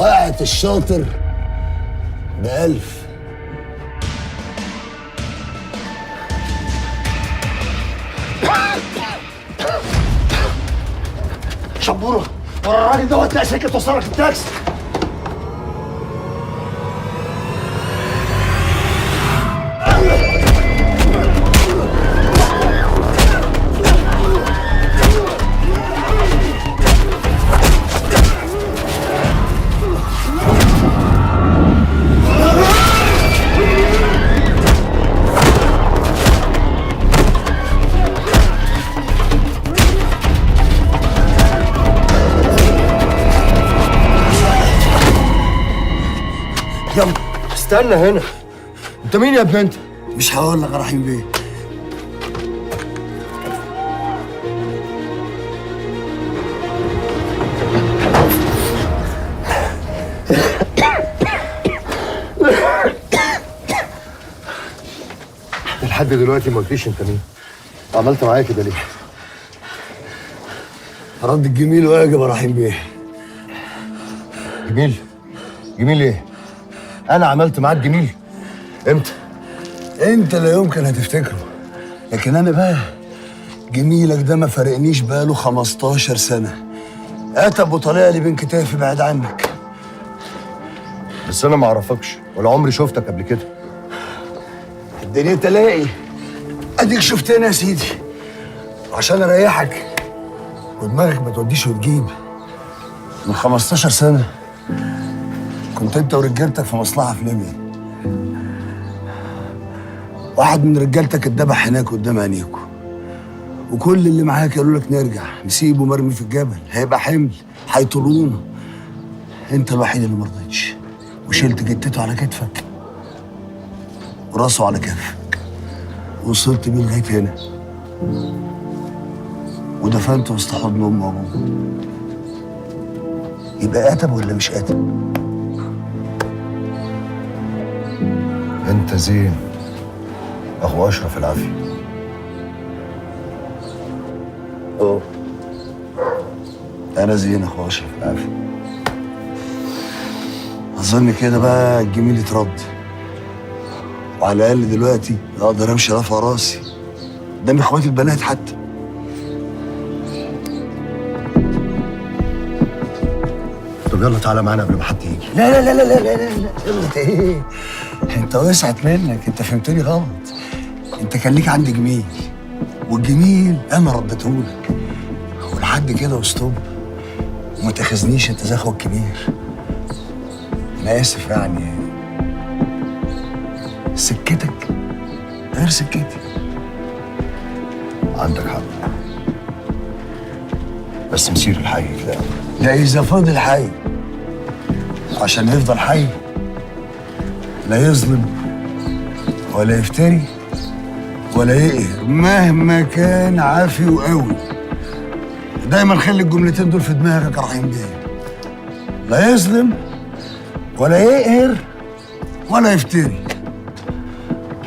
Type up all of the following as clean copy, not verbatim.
وقعت الشاطر ب1000. شبوره ورا الراجل دوت، تلاقي شركه توصلك التاكسي. يلا استنى هنا، انت مين يا ابن انت؟ مش هقول لك يا رحيم بيه. لحد دلوقتي ما قلتليش انت مين؟ عملت معايا كده ليه؟ رد الجميل واجب يا رحيم بيه. جميل؟ جميل ايه؟ انا عملت معاك جميل؟ امتى؟ انت لا يمكن هتفتكره، لكن انا بقى جميلك ده ما فارقنيش بقاله 15 سنه. اتب وطالع لي بين كتافي بعد عنك. بس انا ما اعرفكش ولا عمري شفتك قبل كده. الدنيا تلاقي، اديك شفتني يا سيدي عشان اريحك ودماغك ما توديش وتجيب. من 15 سنه كنت انت ورجالتك في مصلحه في ليبيا. واحد من رجالتك اتذبح هناك قدام عينيكوا، وكل اللي معاك قالوا لك نرجع نسيبه مرمي في الجبل، هيبقى حمل هيطولونا. انت الوحيد اللي مرضتش وشلت جتته على كتفك وراسه على كتفك، وصلت بيه لغايه هنا ودفنته وسط حضن امه وابوه. يبقى قاتب ولا مش قاتب؟ انت زين اخو اشرف العافيه. انا زين اخو اشرف العافيه. اظن كده بقى الجميل اترد، وعلى الاقل دلوقتي اقدر امشي رافع راسي قدام اخواتي البنات حتى. طب يلا تعالى معانا قبل ما حد يجي. لا لا لا لا لا لا لا، انت ايه؟ انت وسعت منك، انت فهمتني غلط. انت كان ليك عندي جميل، والجميل انا رديتهولك، ولحد كده وستوب. وما تاخذنيش انت زي اخوك الكبير. انا اسف يعني، سكتك غير سكتي. عندك حق، بس مسير الحي كده. ده اذا فضل حي، عشان يفضل حي لا يظلم ولا يفتري ولا يقهر مهما كان عافي وقوي. دايما خلي الجملتين دول في دماغك يا رحيم بيه. لا يظلم ولا يقهر ولا يفتري.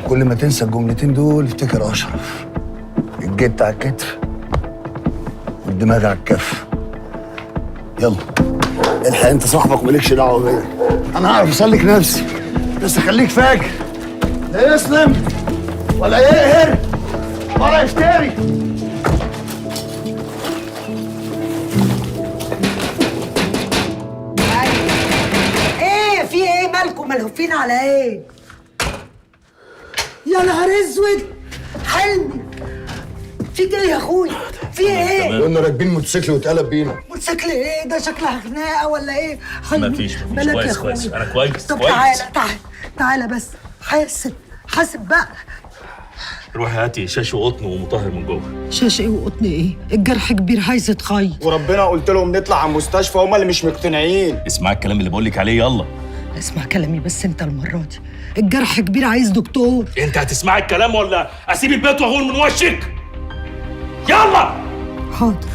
كل ما تنسى الجملتين دول افتكر اشرف. الجت على الكتف والدماغ على الكف. يلا الحق انت صاحبك ومالكش دعوه بيا. انا هعرف اسلك نفسي، بس خليك فاكر لا يسلم ولا يقهر ولا يفتري. ايه في ايه؟ مالكم ملهوفين على ايه؟ يا نهار اسود حلمي، فيك ايه يا اخويا؟ في ايه؟ كنا راكبين موتوسيكل واتقلب بينا. موتوسيكل ايه ده؟ شكلها خناقه ولا ايه؟ مفيش كويس كويس، انا كويس. طب كويس. تعالى بس، حاسب بقى. روحي هاتي شاش وقطن ومطهر من جوه. شاش ايه وقطن ايه؟ الجرح كبير عايز يتخيط. وربنا قلت لهم نطلع على المستشفى، هما اللي مش مقتنعين. اسمعي الكلام اللي بقولك عليه. يلا اسمع كلامي بس انت المره دي، الجرح كبير عايز دكتور. انت هتسمعي الكلام ولا اسيب البيت واغور من وشك؟ يلا. حاضر.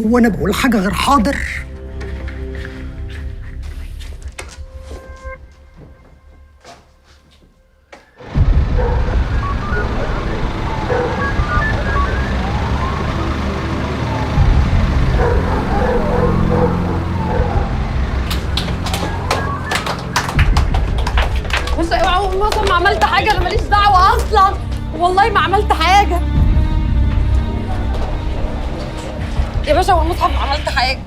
هو انا بقول حاجه غير حاضر؟ والله ما عملت حاجه يا باشا، والمصحف ما عملت حاجه.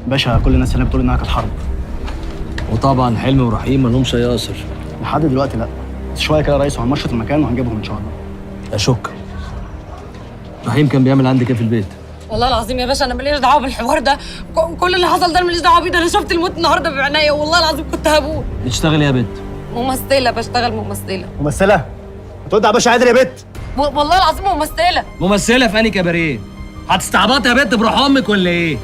باشا كل الناس هنا بتقول انها كانت حرب. وطبعا حلمي ورحيم مالهمش ياسر. لحد دلوقتي لا، بس شويه كده يا ريس وهنمشط المكان وهنجيبهم ان شاء الله. اشك. رحيم كان بيعمل عندك ايه في البيت؟ والله العظيم يا باشا انا ماليش دعوه بالحوار ده، كل اللي حصل ده انا ماليش دعوه بيه، ده انا شفت الموت النهارده بعينيا والله العظيم كنت هموت. بتشتغلي ايه يا بنت؟ ممثله، بشتغل ممثله. ممثله؟ هتقعد يا باشا عادل يا بت. والله العظيم ممثله. ممثله في انهي كباريه؟ هتستعبطي يا بنت بروح امك ولا ايه؟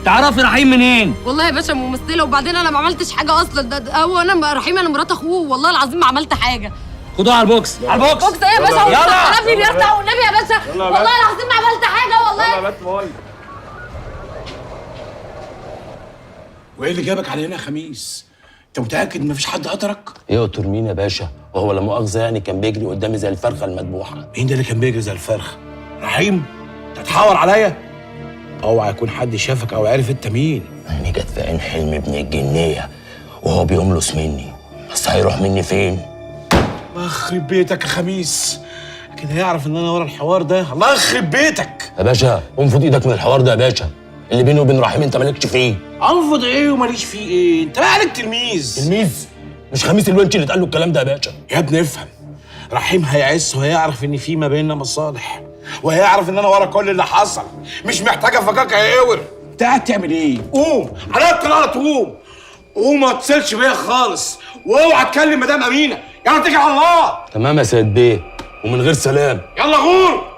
تعرفي رحيم منين؟ والله يا باشا ممثله، وبعدين انا ما عملتش حاجه اصلا، ده هو انا رحيم، انا مرات اخوه، والله العظيم ما عملت حاجه. خدوها على البوكس، على البوكس. بوكس ايه يا باشا؟ يلا انا ابني بيرتع والنبي يا باشا، والله العظيم ما عملت حاجه والله. وايه اللي جابك على هنا يا خميس؟ انت متاكد مفيش حد قطرك؟ يقتل مين يا باشا؟ وهو لا مؤاخذه يعني كان بيجري قدامي زي الفرخه المذبوحه. مين ده اللي كان بيجري زي الفرخه؟ رحيم؟ انت هتحاور عليا؟ اوعى يكون حد شافك او عرف انت مين. عيني جت في عين حلمي ابن الجنيه وهو بيملص مني، بس هيروح مني فين؟ الله يخرب بيتك يا خميس، كده يعرف ان انا ورا الحوار ده. الله يخرب بيتك يا باشا انفض ايدك من الحوار ده يا باشا، اللي بيني وبين رحيم انت مالكش فيه. انفض ايه وماليش فيه ايه؟ انت بقى عليك تلميذ. تلميذ؟ مش خميس الونش اللي اتقال له الكلام ده يا باشا. يا ابني افهم، رحيم هيعس وهيعرف ان في ما بيننا مصالح، وهيعرف ان انا ورا كل اللي حصل، مش محتاجه فكاك هيقور. انت قاعد تعمل ايه؟ قوم على الطلاق، قوم ما تتصلش بيا خالص، واوعى تكلم مدام امينه، يلا اتكل على الله. تمام يا سيد بيه، ومن غير سلام. يلا غور.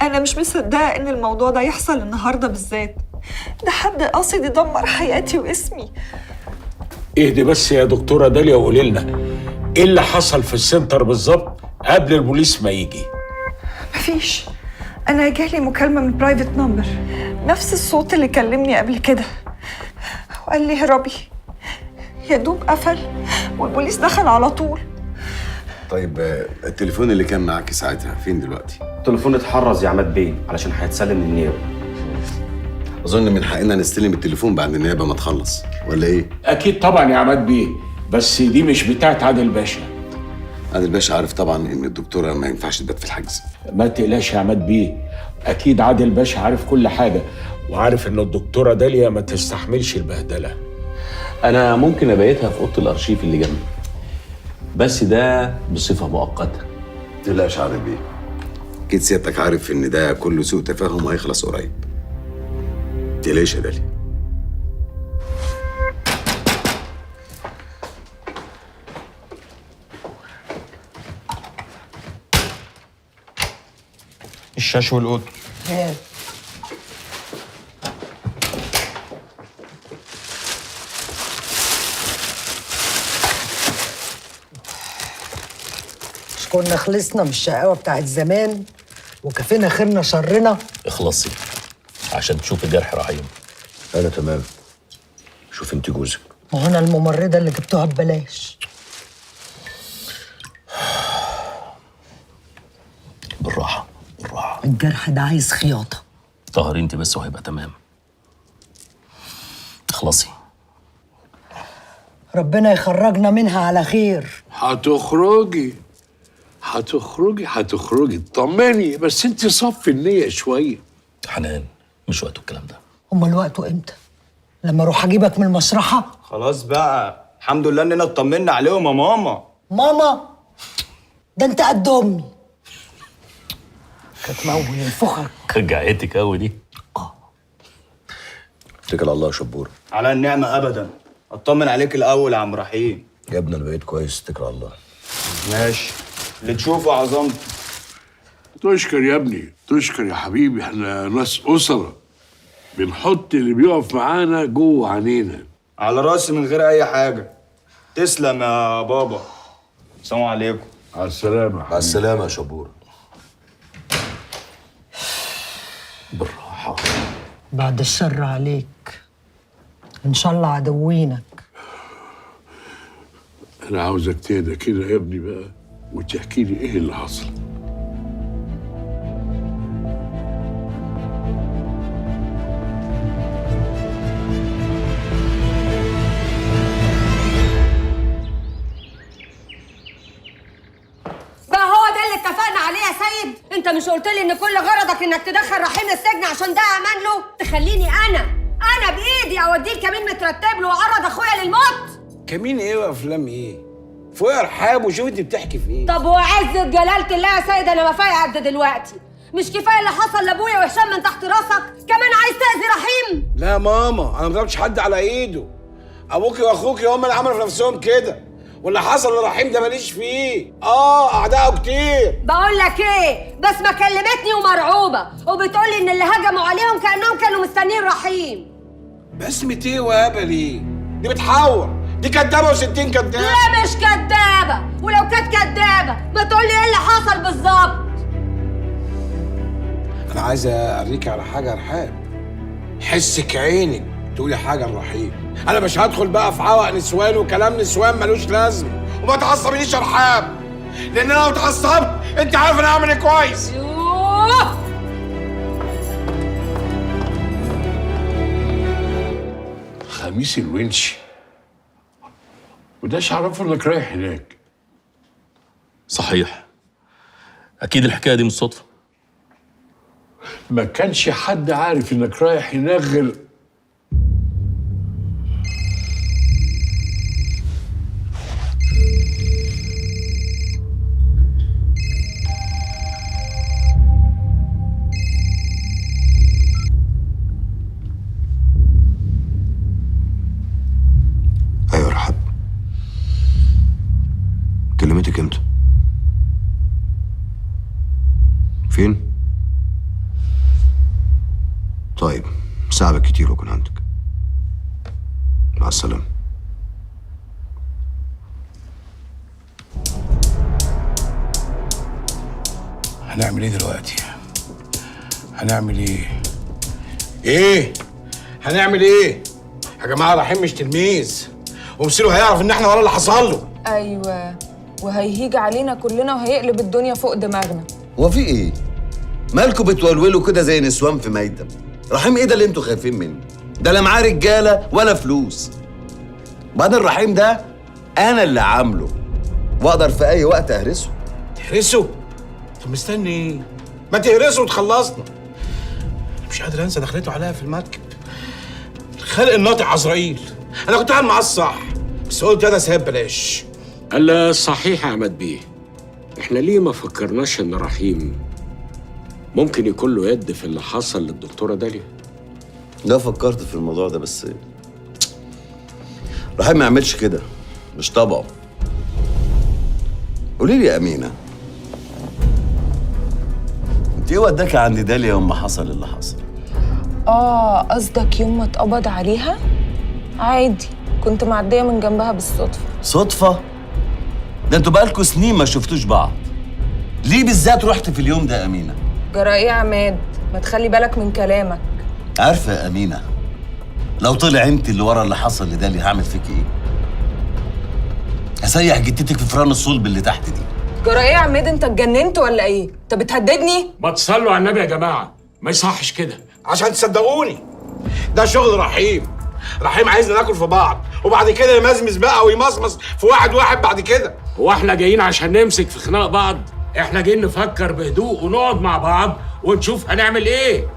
أنا مش مصدقة إن الموضوع ده يحصل النهاردة بالذات، ده حد قاصد يدمر حياتي واسمي. اهدي بس يا دكتوره داليا وقولي لنا ايه اللي حصل في السنتر بالظبط قبل البوليس ما يجي. مفيش، أنا جالي مكالمة من برايفت نمبر، نفس الصوت اللي كلمني قبل كده، وقال لي هربي. يا دوب قفل والبوليس دخل على طول. طيب التليفون اللي كان معاكي ساعتها فين دلوقتي؟ التليفون اتحرز يا عماد بيه علشان هيتسلم للنيابه. اظن من حقنا نستلم التليفون بعد النيابه ما تخلص، ولا ايه؟ اكيد طبعا يا عماد بيه، بس دي مش بتاعت عادل باشا. عادل باشا عارف طبعا ان الدكتوره ما ينفعش تبات في الحجز. ما تقلقش يا عماد بيه، اكيد عادل باشا عارف كل حاجه، وعارف ان الدكتوره داليا ما تستحملش البهدله. انا ممكن ابيتها في اوضه الارشيف اللي جنبي، بس ده بصفه مؤقته. ما تقلقش يا عادل بيه، اكيد سيادتك عارف ان ده كله سوء تفاهم وهيخلص قريب. ما تقلقش يا داليا. الشاش والقط. مش كنا خلصنا من الشقاوة بتاعت زمان وكفينا خيرنا شرنا؟ اخلصي عشان تشوفي جرح رحيم. انا تمام. شوف انت جوزك. ما هو انا الممرضة اللي جبتوها ببلاش. بالراحه بالراحه، الجرح ده عايز خياطة. طهري انت بس وهيبقى تمام. اخلصي. ربنا يخرجنا منها على خير. هتخرجي اطمني، بس انت صفي النية شوية. حنان مش وقته الكلام ده. امال وقته امتى؟ لما اروح اجيبك من المشرحة؟ خلاص بقى، الحمد لله اننا اطمنا عليهم يا ماما. ماما؟ ده انت قد امي. كانت مول ينفخك. رجعتك قوي دي. اتكل على الله يا شبور. على النعمه ابدا، اطمن عليك الاول يا عم رحيم. يا ابني انا بقيت كويس، اتكل على الله. ماشي، اللي تشوفه عظمت. تشكر يا ابني، تشكر يا حبيبي، احنا ناس أسرة بنحط اللي بيقف معانا جوه عينينا. على راسي من غير اي حاجه. تسلم يا بابا. السلام عليكم. على السلامة. مع السلامة يا شبور. بالراحه. بعد الشر عليك، ان شاء الله عدوينك. انا عاوزك تهدى كده يا ابني بقى وتحكي لي ايه اللي حصل. سيد؟ انت مش قلت لي ان كل غرضك انك تدخل رحيم السجن عشان ده امان له؟ تخليني انا بايدي اوديه الكمين مترتب له واعرض اخويا للموت؟ كمين ايه وافلام ايه؟ فوق يا رحاب وشوف انت بتحكي في ايه. طب وعزة جلالة الله يا سيد انا ما فايقه قد دلوقتي. مش كفايه اللي حصل لابويا وهشام من تحت راسك، كمان عايز تاذي رحيم؟ لا ماما، انا ما ضربتش حد على ايده. ابوكي واخوكي هم اللي عملوا في نفسهم كده، واللي حصل لرحيم ده ماليش فيه. اعدائه كتير. بقول لك ايه، بسمة كلمتني ومرعوبه وبتقولي ان اللي هجموا عليهم كانهم كانوا مستنيين رحيم. بسمة ايه وهبل ايه؟ دي بتحور، دي كدابه و60 كدابه. لا مش كدابه، ولو كانت كدابه ما تقولي ايه اللي حصل بالظبط. انا عايز اوريك على حاجه يا رحاب، حسك عينك تقولي حاجه لرحيم. انا مش هدخل بقى في عوق نسوان وكلام نسوان ملوش لازمه، وما تعصبنيش يا رحاب، لان انا لو اتعصبت انت عارف انا هعمل ايه كويس. خميس الونشي، وداش عرفه انك رايح هناك. صحيح، اكيد الحكايه دي مش صدفه. ما كانش حد عارف انك رايح هناك غير ايوه رحاب، كلمتك امتى؟ فين؟ طيب ساعة بالكتير واكون عندك. مع السلامة. هنعمل ايه دلوقتي؟ هنعمل ايه؟ هنعمل ايه؟ يا جماعة رحيم مش تلميذ، ومصيره هيعرف ان احنا ورا اللي حصل له. ايوه، وهيهيج علينا كلنا وهيقلب الدنيا فوق دماغنا. هو في ايه؟ مالكوا بتولولوا كده زي نسوان في ميتم؟ رحيم ايه ده اللي انتوا خايفين منه؟ ده لا معاه رجاله ولا فلوس. وبعدين رحيم ده انا اللي عامله، واقدر في اي وقت اهرسه. تهرسه؟ طب مستني ايه؟ ما تهرسه وتخلصنا. مش قادر انسى دخلته عليها في المركب. خلق الناطق عزرائيل. انا كنت عامل معاه الصح، بس قلت انا سايب بلاش. قال صحيح يا عماد بيه، احنا ليه ما فكرناش ان رحيم ممكن يكون له يد في اللي حصل للدكتوره داليا؟ لا فكرت في الموضوع ده، بس رحيم ما يعملش كده، مش طبعه. قولي لي يا امينه، انت ايه وداكي عند داليا يوم ما حصل اللي حصل؟ قصدك يوم ما اتقبض عليها؟ عادي، كنت معديه من جنبها بالصدفه. صدفه؟ ده انتوا بقالكوا سنين ما شفتوش بعض. ليه بالذات رحت في اليوم ده يا امينه؟ جرى ايه يا عماد؟ ما تخلي بالك من كلامك. عارفه يا امينه، لو طلع انت اللي ورا اللي حصل لداليا هعمل فيك ايه؟ هسيح جتتك في فران الصلب اللي تحت دي. جرى ايه يا عماد؟ انت اتجننت ولا ايه؟ انت بتهددني؟ ما تصلوا على النبي يا جماعه، ما يصحش كده. عشان تصدقوني ده شغل رحيم. رحيم عايزنا ناكل في بعض وبعد كده يمزمز بقى ويمصمص في واحد بعد كده. هو احنا جايين عشان نمسك في خناق بعض؟ احنا جايين نفكر بهدوء ونقعد مع بعض ونشوف هنعمل ايه.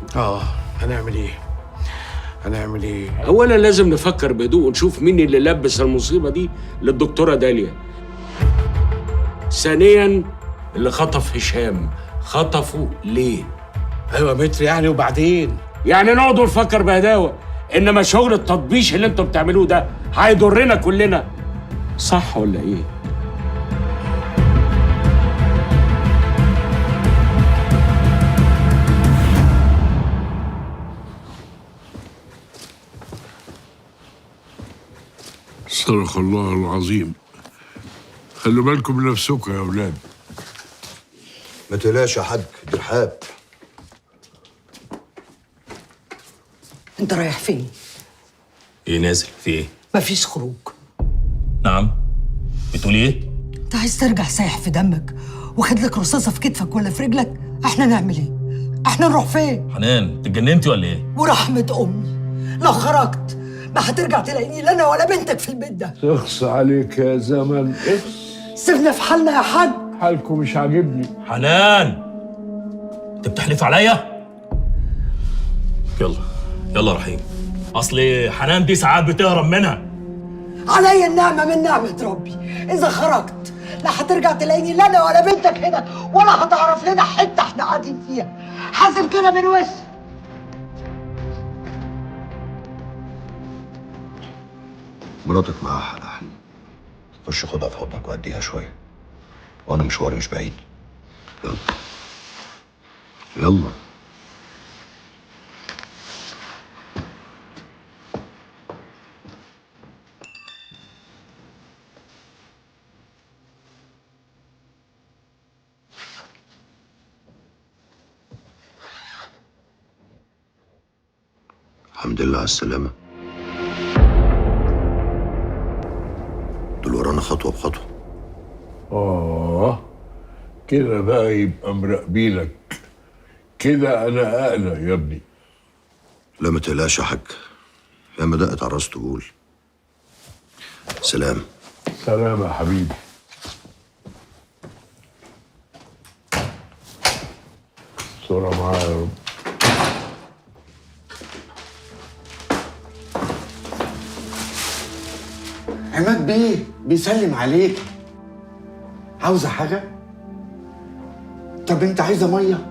هنعمل ايه؟ اولا لازم نفكر بهدوء ونشوف مين اللي لبس المصيبه دي للدكتوره داليا. ثانيا اللي خطف هشام خطفه ليه؟ ايوه متر يعني، وبعدين يعني نقعد ونفكر بهداوه، انما شغل التطبيش اللي انتوا بتعملوه ده هيضرنا كلنا. صح ولا ايه؟ صدق الله العظيم. خلوا بالكم من نفسكم يا اولاد. ما تقلقش يا حاج، دي رحاب. انت رايح فين؟ ايه نازل؟ في ايه؟ مفيش خروج. نعم؟ بتقولي ايه؟ انت عايز ترجع سايح في دمك واخد لك رصاصه في كتفك ولا في رجلك؟ احنا نعمل ايه؟ احنا نروح فين؟ حنان، اتجننتي ولا ايه؟ ورحمه امي لو خرجت ما هترجع تلاقيني لا انا ولا بنتك في البيت ده. اخص عليك يا زمن، اخص. سيبنا في حالنا يا حاج. حالكم مش عاجبني. حنان، انت بتحلف عليا؟ يلا يلا رحيم، اصل حنان دي ساعات بتهرب منها. عليا النعمة من نعمة ربي، إذا خرجت لا هترجع تلاقيني لا أنا ولا بنتك هنا، ولا هتعرف لنا حتة إحنا قاعدين فيها. حاسب كده من وش. مراتك معاها حق يا حنين. خش خدها في حضنك واديها شويه، وانا مشواري مش بعيد. يلا يلا. الحمد لله على السلامة. دول ورانا خطوة بخطوة. كده بقى يبقى مراقبينك. كده أنا أقلق يا ابني. لا ما تقلقش يا حاج، يا ما دقت على راس تقول. سلام. سلام يا حبيبي. صورة معايا يا رب. عماد بيه بيسلم عليك. عاوزة حاجة؟ طب انت عايزة مية؟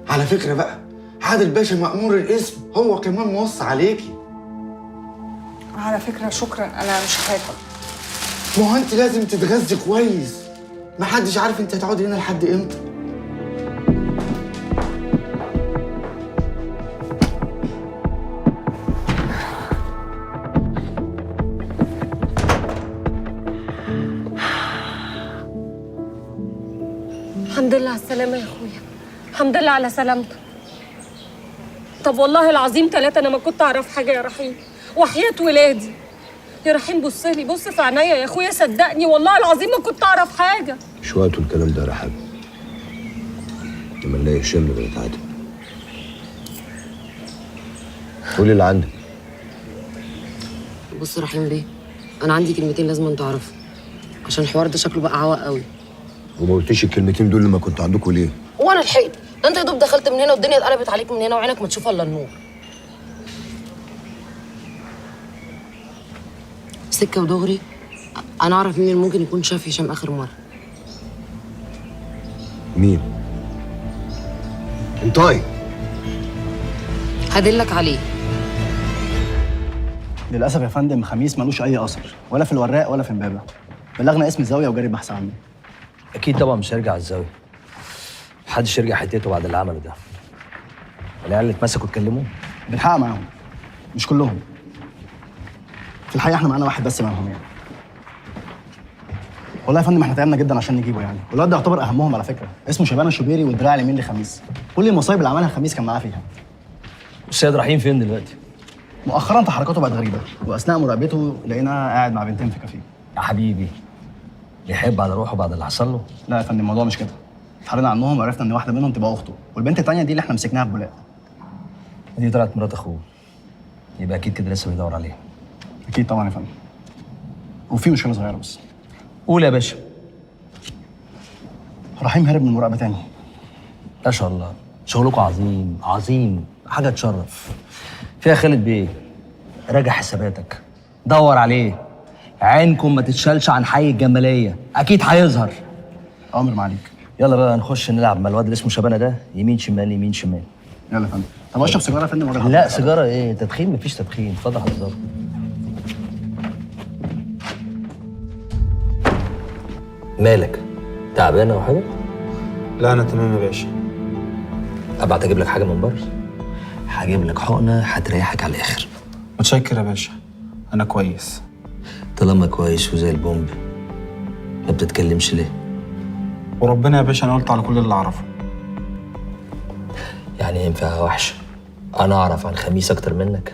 على فكرة بقى عادل باشا مأمور الاسم هو كمان موصي عليكي. على فكرة شكرا، أنا مش هاكل. ما هو انت لازم تتغذي كويس، محدش عارف انت هتقعدي هنا لحد امتى. الحمد لله على السلامة يا اخويا، الحمد لله على سلامتك. طب والله العظيم 3 انا ما كنت اعرف حاجة يا رحيم، وحياة ولادي. يا رحيم بص لي، بص في عينيا يا اخويا، صدقني والله العظيم ما كنت اعرف حاجة. مش وقته الكلام ده يا رحاب. لما نلاقي هشام بنتعاتب. قولي اللي عندك. بص رحيم بيه، انا عندي كلمتين لازم انت تعرفهم، عشان الحوار ده شكله بقى عواق قوي. وما قلتيش الكلمتين دول لما كنت عندكم ليه؟ وانا لحقت؟ ده انت يا دوب دخلت من هنا والدنيا اتقلبت عليك من هنا وعينك ما تشوف الا النور. سكه ودغري، انا اعرف مين ممكن يكون شاف هشام اخر مره. مين؟ انطاي. هدلك عليه. للاسف يا فندم خميس ملوش اي اثر، ولا في الوراق ولا في امبابه. بلغنا اسم الزاويه وجاري البحث عنه. اكيد طبعا مش هيرجع الزاويه، محدش يرجع حتته بعد اللي عمله ده. العيال اللي اتمسكوا اتكلموا؟ بنحقق معاهم، مش كلهم. في الحقيقه احنا معانا واحد بس منهم يعني. والله يا فندم احنا تعبنا جدا عشان نجيبه يعني، والواد ده يعتبر اهمهم على فكره، اسمه شبانه الشوبيري والدراع اليمين لخميس. كل المصايب اللي عملها خميس كان معاه فيها. السيد رحيم فين دلوقتي؟ مؤخرا تحركاته بقت غريبه، واثناء مراقبته لقيناه قاعد مع بنتين في كافيه. يا حبيبي يحب على روحه بعد اللي حصل له؟ لا يا فندم الموضوع مش كده. اتحرينا عنهم وعرفنا ان واحده منهم تبقى اخته، والبنت الثانيه دي اللي احنا مسكناها في بولاق. دي طلعت مرات اخوه، يبقى اكيد كده لسه بيدور عليها. اكيد طبعا يا فندم. وفي مشكله صغيره بس. قول يا باشا. رحيم هرب من مراقبه تاني. ما شاء الله، شغلكم عظيم عظيم، حاجه تشرف. فيها خالد بيه، راجع حساباتك، دور عليه، عينكم ما تتشالش عن حي الجماليه، اكيد هيظهر. امر معاليك. يلا بقى نخش نلعب مع الواد اللي اسمه شبانه ده، يمين شمال يمين شمال. يلا يا فندم. طب اشرب سيجاره يا فندم ولا لا سيجاره ايه؟ تدخين؟ مفيش تدخين، اتفضل حضرتك. مالك؟ تعبان او حاجه؟ لا انا تمام يا باشا. ابعت اجيب لك حاجه من بره؟ هجيب لك حقنه هتريحك على الاخر. متشكر يا باشا، انا كويس. طالما كويس وزي البومب ما بتتكلمش ليه؟ وربنا يا باشا انا قلت على كل اللي اعرفه. يعني ينفع وحش؟ انا اعرف عن خميس اكتر منك؟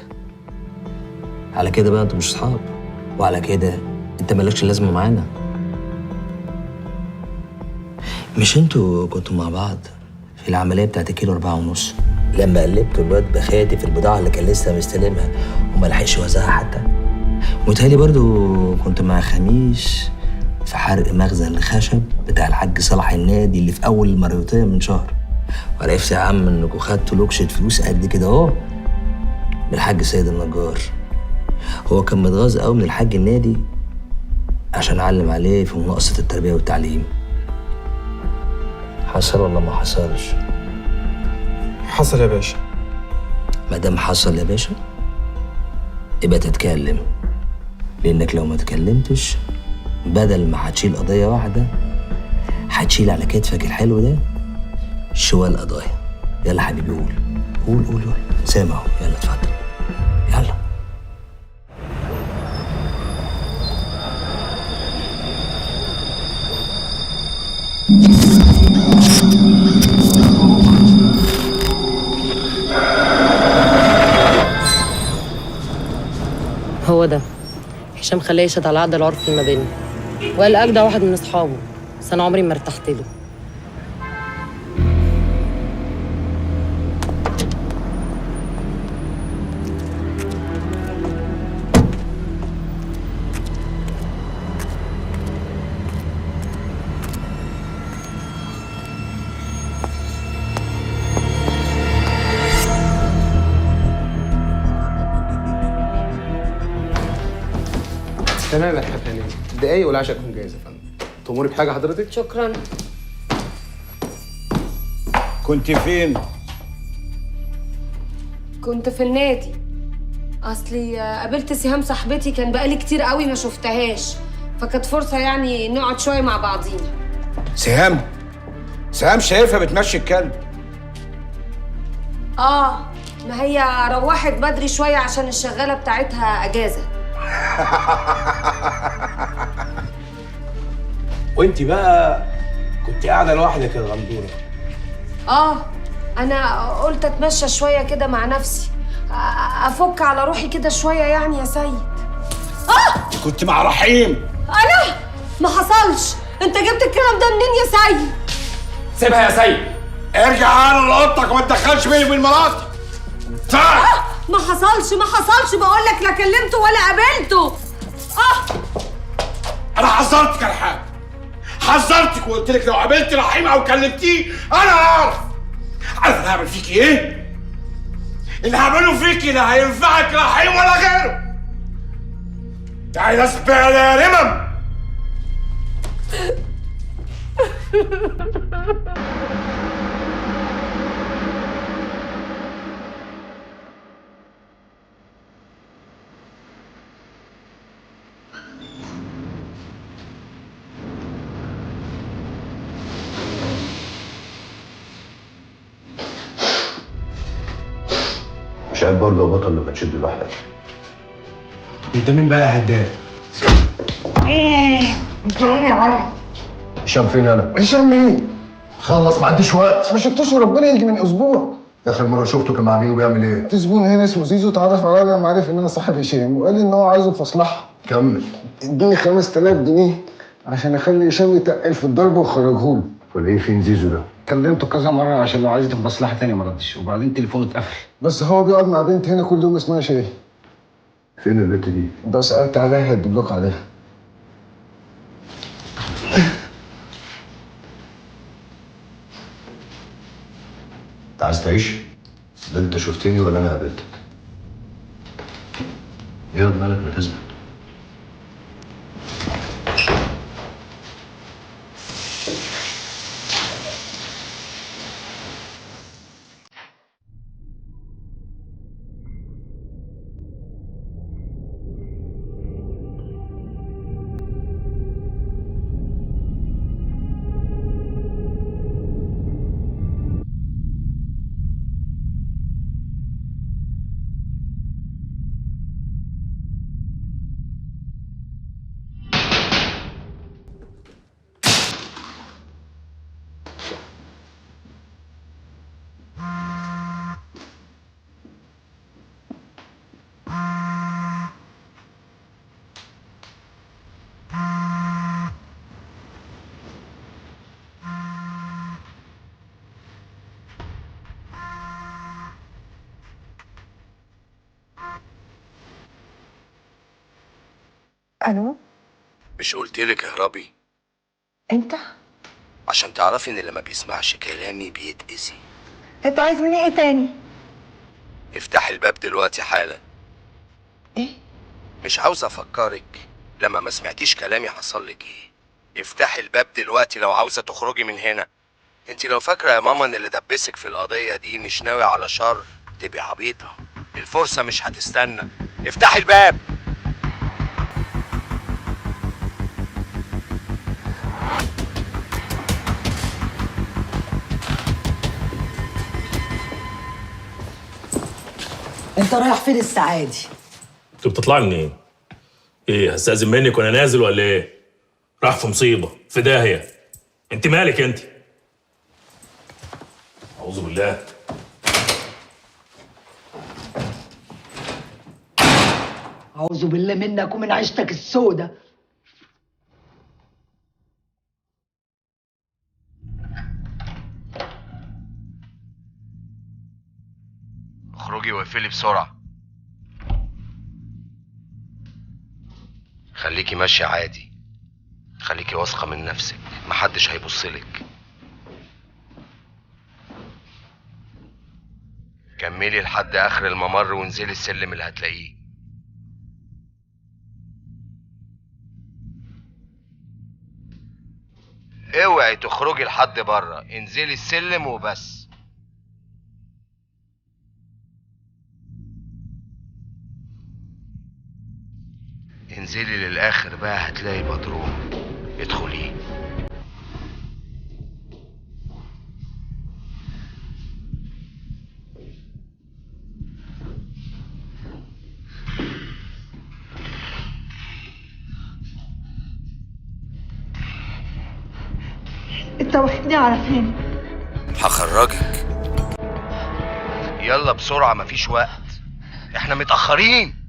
على كده بقى انتوا مش اصحاب، وعلى كده انت مالكش لازمه معانا. مش انتوا كنتوا مع بعض في العمليه بتاعت كيلو 4.5 لما قلبتوا الواد بخاتي في البضاعه اللي كان لسه مستلمها وما لحقش وزعها حتى؟ متهيألي برضو كنت مع خميس في حرق مخزن الخشب بتاع الحاج صلاح النادي اللي في اول المريوطيه من شهر. وعرفت يا عم انكم خدتوا لوكشه فلوس قد كده اهو من الحاج سيد النجار. هو كان متغاظ قوي من الحاج النادي عشان علم عليه في مناقصه التربيه والتعليم. حصل ولا ما حصلش؟ حصل يا باشا. ما دام حصل يا باشا يبقى تتكلم، لانك لو ما اتكلمتش بدل ما هتشيل قضيه واحده هتشيل على كتفك الحلو ده شوال قضايا. يلا حبيبي قول قول قول قول. سامع اهو، يلا اتفضل يلا. هو ده هشام خلاه يشهد على عقد العرف اللي ما بيننا، وقال اجدع واحد من اصحابه، بس انا عمري ما ارتحت له. تمام يا حبيبي، دقايق والعشاء تكون جاهزه يا فندم. تأمري بحاجه حضرتك؟ شكرا. كنت فين؟ كنت في النادي. اصلي قابلت سهام صاحبتي، كان بقالي كتير قوي ما شفتهاش، فكانت فرصه يعني نقعد شويه مع بعضينا. سهام شايفها بتمشي الكلب. ما هي روحت بدري شويه عشان الشغاله بتاعتها اجازه. وانت بقى كنت قاعده لوحدك يا غندوره. انا قلت اتمشى شويه كده مع نفسي، افك على روحي كده شويه يعني يا سيد. كنت مع رحيم. انا ما حصلش. انت جبت الكلام ده منين يا سيد؟ سيبها يا سيد. ارجع انا لاوضتك وما تدخلش بيني وبين مراتي. ما حصلش بقول لك، لا كلمته ولا قابلته. انا حذرتك يا رحاب، حذرتك وقلت لك لو قابلت رحيم او كلمتيه انا عارف انا هعمل فيكي ايه؟ اللي هعمله فيكي لا هينفعك رحيم ولا غيره. تعالي ناس يا رمم. مش عيب برضه يا بطل لما تشد لوحدك. انت مين بقى يا هداد؟ انت ايه يا ولد؟ هشام فين انا؟ هشام مين؟ خلص ما عنديش وقت. ما شفتوش ربنا يجي من اسبوع. اخر مره شفته كان مع مين وبيعمل ايه؟ في زبون هنا اسمه زيزو اتعرف عليا لما عرف ان انا صاحب هشام، وقال لي ان هو عايزه في مصلحه. كمل. اديني 5000 جنيه عشان اخلي هشام يتقل في الضرب وخرجهولي. والايه فين زيزو ده؟ كلمته كذا مره عشان لو عايزني في مصلحه تاني ما ردش، وبعدين تليفونه اتقفل. بس هو بيقعد مع بنت هنا كل يوم اسمها شاهين. فين البنت دي؟ ده سالت عليها هيدلوك عليها. انت عايز تعيش؟ ده انت شفتني ولا انا قابلتك؟ ايه مالك ما تثبت؟ الو. مش قلت لك اهربي؟ انت؟ عشان تعرفي ان اللي ما بيسمعش كلامي بيتأذي. انت عايز مني ايه تاني؟ افتحي الباب دلوقتي حالا. ايه؟ مش عاوز افكرك لما ما سمعتيش كلامي حصل لك ايه. افتحي الباب دلوقتي لو عاوزه تخرجي من هنا. انت لو فاكره يا ماما ان اللي دبسك في القضيه دي مش ناوي على شر تبقي عبيطه. الفرصه مش هتستنى. افتحي الباب. انت رايح فين السعادي؟ انت بتطلعي منين؟ ايه هستأذن منك وانا نازل ولا ايه؟ راح في مصيبه في داهيه. انت مالك انت؟ اعوذ بالله. اعوذ بالله منك ومن عيشتك السودة. اخرجي واقفلي بسرعه. خليكي ماشيه عادي. خليكي واثقه من نفسك. محدش هيبصلك. كملي لحد اخر الممر وانزلي السلم اللي هتلاقيه. اوعي تخرجي لحد بره. انزلي السلم وبس. انزلي للاخر بقى هتلاقي بدروم. ادخلي. انت واخدني على فين؟ هخرجك. يلا بسرعة مفيش وقت. احنا متأخرين.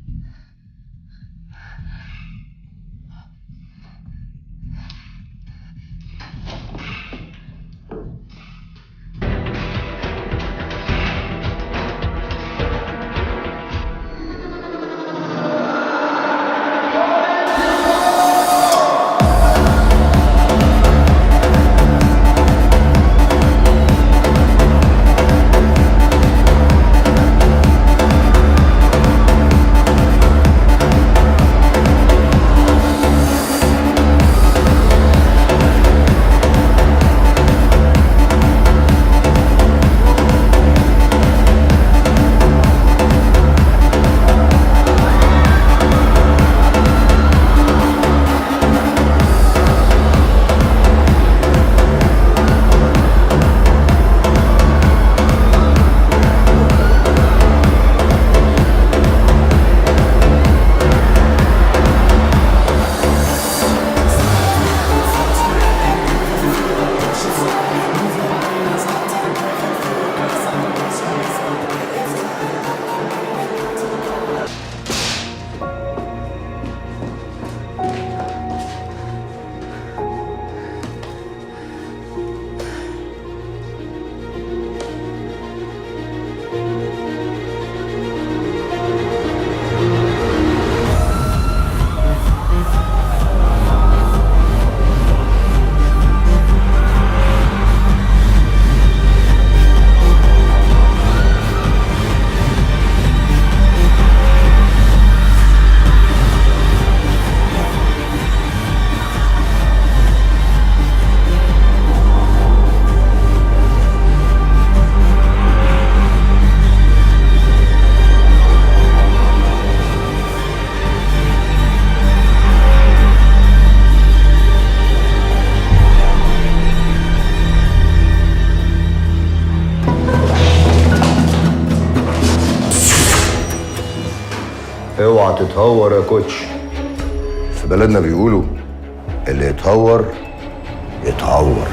اوعى تتهور يا كوتش. في بلدنا بيقولوا اللي يتهور يتعور.